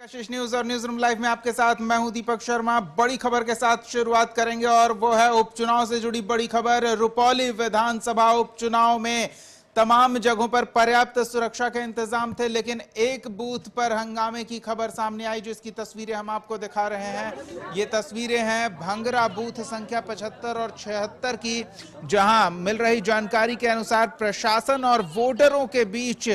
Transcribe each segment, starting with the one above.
आशीष news और news room live में आपके साथ मैं हूं दीपक शर्मा। बड़ी खबर के साथ शुरुआत करेंगे और वो है उपचुनाव से जुड़ी बड़ी खबर। रुपौली विधानसभा उपचुनाव में तमाम जगहों पर पर्याप्त सुरक्षा के इंतजाम थे, लेकिन एक बूथ पर हंगामे की खबर सामने आई, जिसकी तस्वीरें हम आपको दिखा रहे हैं। ये तस्वीरें हैं भंगरा बूथ संख्या 75 और 76 की, जहां मिल रही जानकारी के अनुसार प्रशासन और वोटरों के बीच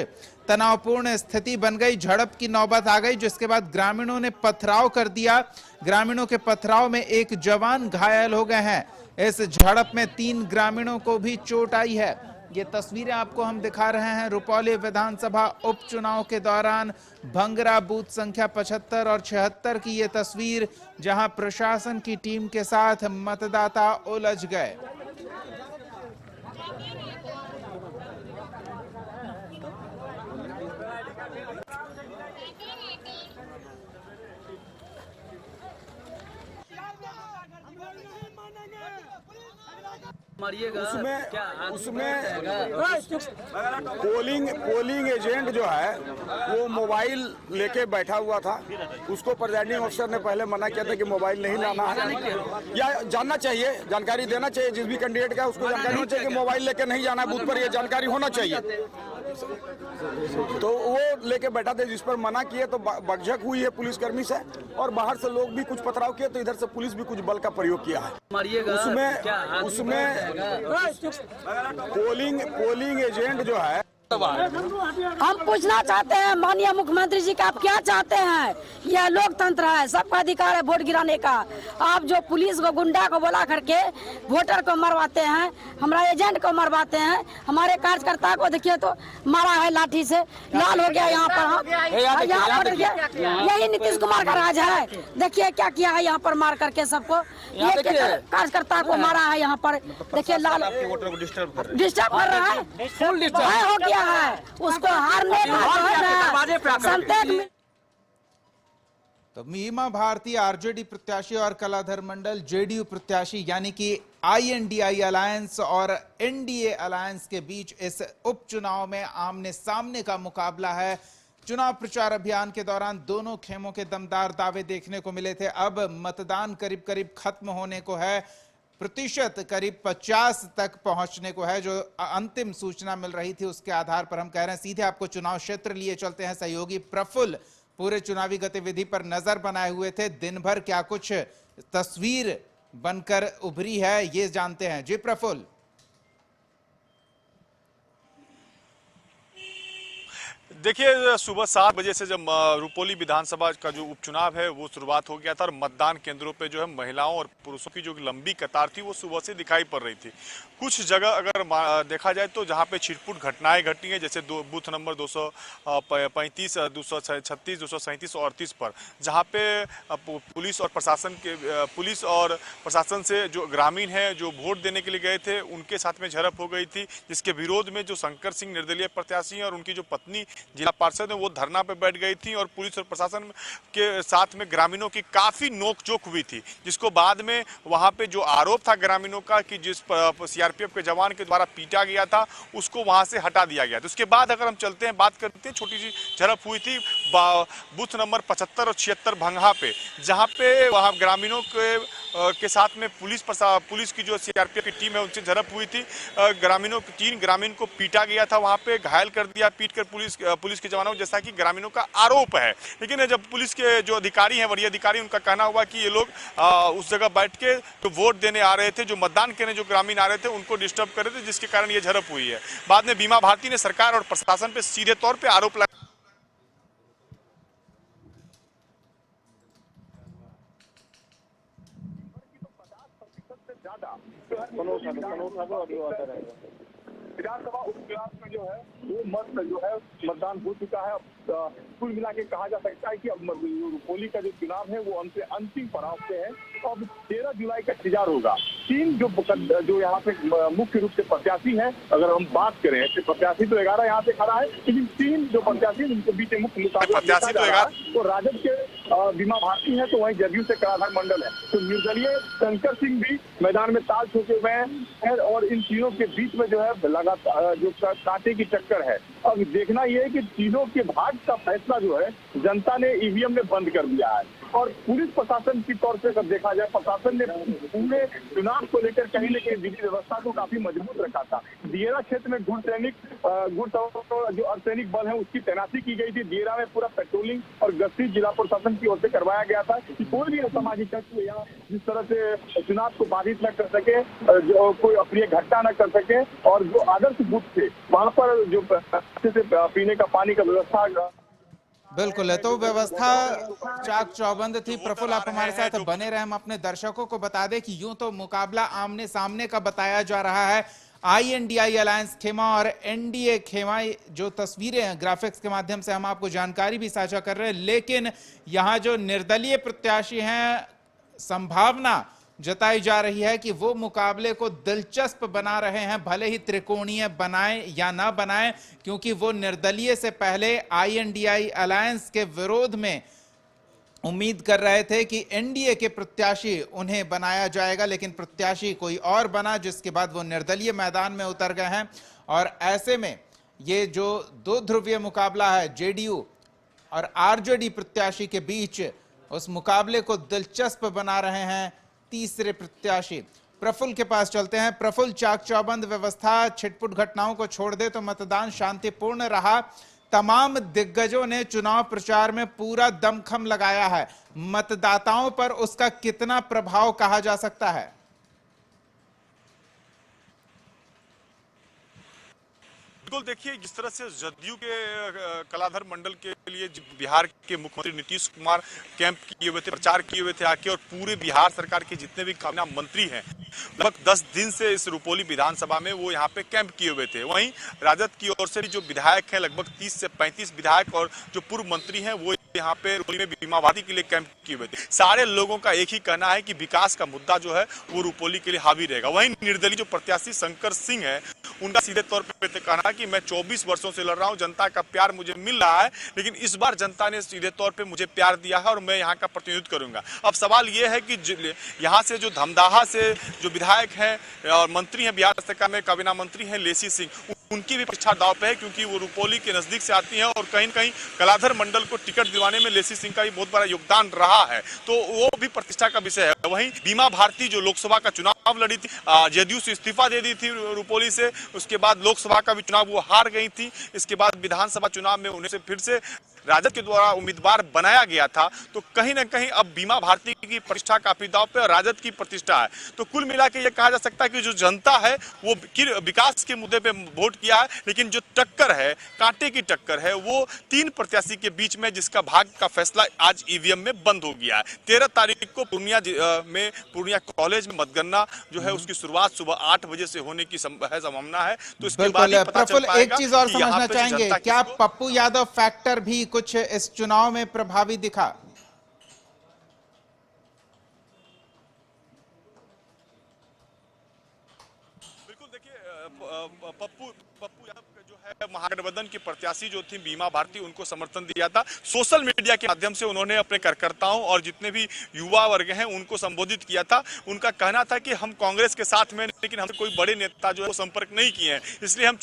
तनावपूर्ण स्थिति बन गई। झड़प की नौबत आ गई, जिसके बाद ग्रामीणों ने पथराव कर दिया। ग्रामीणों के पथराव में एक जवान घायल हो गए हैं। इस झड़प में 3 ग्रामीणों को भी चोट आई है। ये तस्वीरें आपको हम दिखा रहे हैं रुपौली विधानसभा उपचुनाव के दौरान भंगरा बूथ संख्या 75 और 76 की ये तस्वीर, जहां प्रशासन की टीम के साथ मतदाता उलझ गए। उसमें पोलिंग एजेंट जो है वो मोबाइल लेके बैठा हुआ था। उसको प्रिजाइडिंग अफसर ने पहले मना किया था कि मोबाइल नहीं लाना है, या जानना चाहिए, जानकारी देना चाहिए जिस भी कैंडिडेट का, उसको जानकारी होनी चाहिए कि मोबाइल लेके नहीं जाना है बूथ पर, ये जानकारी होना चाहिए। तो वो लेके बैठा था, जिस पर मना किए तो बकझक हुई है पुलिसकर्मी से, और बाहर से लोग भी कुछ पथराव किए, तो इधर से पुलिस भी कुछ बल का प्रयोग किया है। उसमें पोलिंग एजेंट जो है, हम पूछना चाहते हैं माननीय मुख्यमंत्री जी का, आप क्या चाहते हैं? यह लोकतंत्र है, सबका अधिकार है वोट गिराने का। आप जो पुलिस को, गुंडा को बुला करके वोटर को मरवाते हैं, हमारा एजेंट को मरवाते हैं, हमारे कार्यकर्ता को देखिए तो मारा है लाठी से, लाल हो गया यहाँ पर। यहाँ पर यही नीतीश कुमार का राज है। देखिए क्या किया है यहाँ पर, मार करके सबको, कार्यकर्ता को मारा है यहाँ पर। देखिए लाल डिस्टर्ब कर रहा है, हो गया है उसको हारने का। तो मीमा भारती आरजेडी प्रत्याशी और कलाधर मंडल जेडीयू प्रत्याशी, यानी कि आईएनडीआई अलायंस और एनडीए अलायंस के बीच इस उपचुनाव में आमने सामने का मुकाबला है। चुनाव प्रचार अभियान के दौरान दोनों खेमों के दमदार दावे देखने को मिले थे। अब मतदान करीब करीब खत्म होने को है, प्रतिशत करीब 50 तक पहुंचने को है। जो अंतिम सूचना मिल रही थी उसके आधार पर हम कह रहे हैं। सीधे आपको चुनाव क्षेत्र लिए चलते हैं। सहयोगी प्रफुल्ल पूरे चुनावी गतिविधि पर नजर बनाए हुए थे। दिन भर क्या कुछ तस्वीर बनकर उभरी है, ये जानते हैं। जी प्रफुल्ल। देखिए, सुबह 7 बजे से जब रुपौली विधानसभा का जो उपचुनाव है वो शुरुआत हो गया था, और मतदान केंद्रों पे जो है महिलाओं और पुरुषों की जो लंबी कतार थी वो सुबह से दिखाई पड़ रही थी। कुछ जगह अगर देखा जाए तो जहां पे छिटपुट घटनाएं घटी हैं, जैसे बूथ नंबर 235, 236, 237 और 38 पर, जहां पे पुलिस और प्रशासन से जो ग्रामीण है जो वोट देने के लिए गए थे उनके साथ में झड़प हो गई थी, जिसके विरोध में जो शंकर सिंह निर्दलीय प्रत्याशी हैं और उनकी जो पत्नी जिला पार्षद है वो धरना पे बैठ गई थी, और पुलिस और प्रशासन के साथ में ग्रामीणों की काफी नोकझोंक हुई थी, जिसको बाद में वहां पे जो आरोप था ग्रामीणों का कि जिस सीआरपीएफ के जवान के द्वारा पीटा गया था उसको वहां से हटा दिया गया। तो उसके बाद अगर हम चलते हैं, बात करते हैं, छोटी सी झड़प हुई थी बूथ नंबर 75 और 76 भंगा पे, जहां पे वहां ग्रामीणों के साथ में पुलिस की जो सीआरपीएफ की टीम है उनसे झड़प हुई थी। 3 ग्रामीण को पीटा गया था, वहां पे घायल कर दिया पीटकर पुलिस के जवानों, जैसा कि ग्रामीणों का आरोप है। लेकिन जब पुलिस के जो अधिकारी हैं, वरीय अधिकारी, उनका कहना हुआ कि ये लोग उस जगह बैठ के जो वोट देने आ रहे थे, जो मतदान करने जो ग्रामीण आ रहे थे उनको डिस्टर्ब कर रहे थे, जिसके कारण ये झड़प हुई है। बाद में बीमा भारती ने सरकार और प्रशासन पे सीधे तौर पर आरोप लगाया। विधानसभा उपचुनाव में जो है वो मतदान हो चुका है। कुल मिला के कहा जा सकता है कि अब रुपौली का जो चुनाव है वो अंतिम पड़ाव पे है। अब 13 जुलाई का इंतजार होगा। 3 जो यहाँ पे मुख्य रूप से प्रत्याशी हैं, अगर हम बात करें तो प्रत्याशी तो 11 यहाँ पे खड़ा है, लेकिन 3 जो प्रत्याशी उनके बीच मुख्य मुकाबला प्रत्याशी तो 11 तो राजद के बीमा भारती है, तो वहीं जदयू से कलाधर मंडल है, तो निर्दलीय शंकर सिंह भी मैदान में ताल ठोके हुए हैं और इन तीनों के बीच में जो है लगातार जो कांटे की टक्कर है। अब देखना यह है कि तीनों के भाग्य का फैसला जो है जनता ने ईवीएम में बंद कर दिया है और पुलिस प्रशासन की तौर से अगर देखा जाए, प्रशासन ने पूरे चुनाव को लेकर कहीं न कहीं विधि व्यवस्था को काफी मजबूत रखा था। दियरा क्षेत्र में जो अर्धसैनिक बल है उसकी तैनाती की गई थी। दियरा में पूरा पेट्रोलिंग और गश्ती जिला प्रशासन की ओर से करवाया गया था कि कोई भी असामाजिक तत्व या जिस तरह से चुनाव को बाधित न कर सके, जो कोई अप्रिय घटना न कर सके, और जो आदर्श बूथ थे वहाँ पर जो पीने का पानी का व्यवस्था बिल्कुल है, तो व्यवस्था चाक चौबंद थी। प्रफुल्ल, आप हमारे साथ बने रहे। हम अपने दर्शकों को बता दें कि यूं तो मुकाबला आमने सामने का बताया जा रहा है। INDI अलायंस खेमा और NDA खेमा, जो तस्वीरें हैं ग्राफिक्स के माध्यम से हम आपको जानकारी भी साझा कर रहे हैं, लेकिन यहाँ जो निर्दलीय प्रत्याशी हैं, संभावना जताई जा रही है कि वो मुकाबले को दिलचस्प बना रहे हैं, भले ही त्रिकोणीय बनाएं या ना बनाएं, क्योंकि वो निर्दलीय से पहले INDI अलायंस के विरोध में उम्मीद कर रहे थे कि NDA के प्रत्याशी उन्हें बनाया जाएगा, लेकिन प्रत्याशी कोई और बना, जिसके बाद वो निर्दलीय मैदान में उतर गए हैं। और ऐसे में ये जो दो ध्रुवीय मुकाबला है JDU और RJD प्रत्याशी के बीच, उस मुकाबले को दिलचस्प बना रहे हैं तीसरे प्रत्याशी। प्रफुल्ल के पास चलते हैं। प्रफुल्ल, चाक चौबंद व्यवस्था, छिटपुट घटनाओं को छोड़ दे तो मतदान शांतिपूर्ण रहा। तमाम दिग्गजों ने चुनाव प्रचार में पूरा दमखम लगाया है। मतदाताओं पर उसका कितना प्रभाव कहा जा सकता है? बिल्कुल, देखिए जिस तरह से जदयू के कलाधर मंडल के लिए बिहार के मुख्यमंत्री नीतीश कुमार कैंप किए हुए थे, प्रचार किए हुए थे आके, और पूरे बिहार सरकार के जितने भी काबिना मंत्री हैं लगभग 10 दिन से इस रुपौली विधानसभा में वो यहाँ पे कैंप किए हुए थे। वहीं राजद की ओर से भी जो विधायक हैं, लगभग 30 से 35 विधायक और जो पूर्व मंत्री हैं, वो यहाँ पे रुपौली में बीमावादी के लिए कैंप किए हुए थे। सारे लोगों का एक ही कहना है कि विकास का मुद्दा जो है वो रुपौली के लिए हावी रहेगा। वहीं निर्दलीय जो प्रत्याशी शंकर सिंह है, उनका सीधे तौर पे कहना है कि मैं 24 वर्षों से लड़ रहा हूं, जनता का प्यार मुझे मिल रहा है, लेकिन इस बार जनता ने सीधे तौर पे मुझे प्यार दिया है और मैं यहां का प्रतिनिधित्व करूंगा। अब सवाल यह है कि यहां से जो धमदाहा से जो विधायक हैं और मंत्री हैं, बिहार सरकार में काबिना मंत्री हैं लेसी सिंह, उनकी भी प्रतिष्ठा दांव पे है, क्योंकि वो रुपौली के नजदीक से आती हैं और कहीं न कहीं कलाधर मंडल को टिकट दिलवाने में लेसी सिंह का भी बहुत बड़ा योगदान रहा है, तो वो भी प्रतिष्ठा का विषय है। वहीं बीमा भारती जो लोकसभा का चुनाव लड़ी थी, जदयू से इस्तीफा दे दी थी रुपौली से, उसके बाद लोकसभा का भी चुनाव वो हार गई थी। इसके बाद विधानसभा चुनाव में उन्हें फिर से राजद के द्वारा उम्मीदवार बनाया गया था, तो कहीं ना कहीं अब बीमा भारती की प्रतिष्ठा काफी दांव पे और राजद की प्रतिष्ठा है। तो कुल मिला के ये कहा जा सकता है कि जो जनता है वो विकास के मुद्दे पे वोट किया है, लेकिन जो टक्कर है, कांटे की टक्कर है, वो 3 प्रत्याशी के बीच में, जिसका भाग्य का फैसला आज ईवीएम में बंद हो गया है। 13 तारीख को पूर्णिया कॉलेज में मतगणना जो है उसकी शुरुआत सुबह 8 बजे से होने की संभावना है। तो इसके बाद प्रफुल्ल, एक चीज और समझना चाहेंगे, क्या पप्पू यादव फैक्टर भी कुछ इस चुनाव में प्रभावी दिखा? बिल्कुल, देखिए पप्पू यादव जो है महागठबंधन की प्रत्याशी जो थी बीमा भारती, उनको समर्थन दिया था। सोशल मीडिया के माध्यम से उन्होंने अपने कार्यकर्ताओं और जितने भी युवा वर्ग हैं उनको संबोधित किया था। उनका कहना था कि हम कांग्रेस के साथ में, लेकिन हमसे कोई बड़े नेता जो है वो संपर्क नहीं किए हैं, इसलिए हम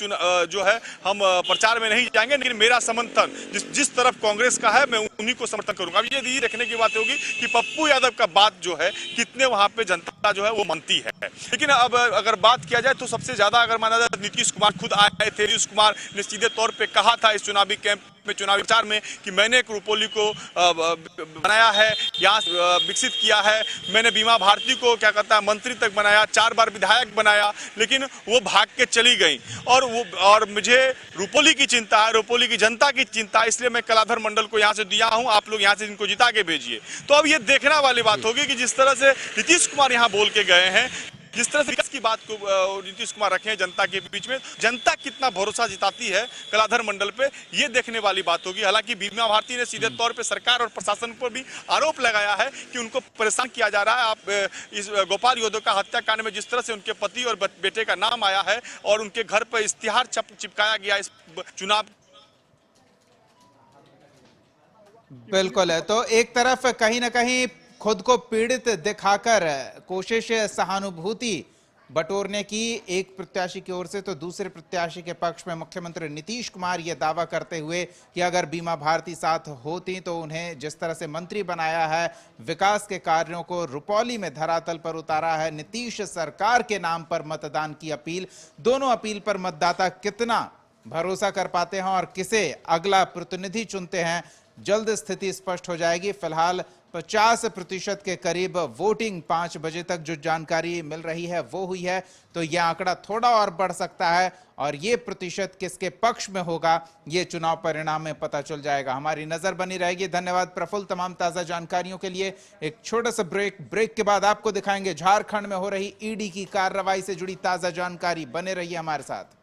हम प्रचार में नहीं जाएंगे, लेकिन मेरा समर्थन जिस तरफ कांग्रेस का है मैं उन्हीं को समर्थन करूंगा। अब ये देखने की बात होगी कि पप्पू यादव का बात जो है कितने वहां पे जनता जो है वो मानती है। लेकिन अब अगर बात किया जाए तो सबसे ज्यादा अगर माना जाए, नीतीश कुमार खुद आए थे। नीतीश कुमार ने सीधे तौर पे कहा था इस चुनावी कैंप में, चुनावी प्रचार में, कि मैंने एक रुपौली को बनाया है, यहाँ विकसित किया है, मैंने बीमा भारती को क्या कहता है मंत्री तक बनाया, 4 बार विधायक बनाया, लेकिन वो भाग के चली गई। और मुझे रुपौली की चिंता है, रुपौली की जनता की चिंता है, इसलिए मैं कलाधर मंडल को यहाँ से दिया हूँ, आप लोग यहाँ से इनको जिता के भेजिए। तो अब ये देखने वाली बात होगी कि जिस तरह से नीतीश कुमार यहाँ बोल के गए हैं जिस तरह से विकास की बात को नीतीश कुमार रखे हैं जनता के बीच में, जनता कितना भरोसा जिताती है कलाधर मंडल पे, ये देखने वाली बात होगी। हालांकि बीमा भारती ने सीधे तौर पे सरकार और प्रशासन पर भी आरोप लगाया है कि उनको परेशान किया जा रहा है। आप इस गोपाल यादव का हत्याकांड में जिस तरह से उनके पति और बेटे का नाम आया है और उनके घर पर इश्तिहार चिपकाया गया इस चुनाव, बिल्कुल है। तो एक तरफ कहीं ना कहीं खुद को पीड़ित दिखाकर कोशिश सहानुभूति बटोरने की एक प्रत्याशी की ओर से, तो दूसरे प्रत्याशी के पक्ष में मुख्यमंत्री नीतीश कुमार यह दावा करते हुए कि अगर बीमा भारती साथ होती तो उन्हें जिस तरह से मंत्री बनाया है, विकास के कार्यों को रुपौली में धरातल पर उतारा है, नीतीश सरकार के नाम पर मतदान की अपील, दोनों अपील पर मतदाता कितना भरोसा कर पाते हैं और किसे अगला प्रतिनिधि चुनते हैं, जल्द स्थिति स्पष्ट हो जाएगी। फिलहाल 50% के करीब वोटिंग 5 बजे तक जो जानकारी मिल रही है वो हुई है, तो यह आंकड़ा थोड़ा और बढ़ सकता है और ये प्रतिशत किसके पक्ष में होगा ये चुनाव परिणाम में पता चल जाएगा। हमारी नजर बनी रहेगी। धन्यवाद प्रफुल्ल तमाम ताजा जानकारियों के लिए। एक छोटा सा ब्रेक के बाद आपको दिखाएंगे झारखंड में हो रही ईडी की कार्रवाई से जुड़ी ताजा जानकारी। बने रहिए हमारे साथ।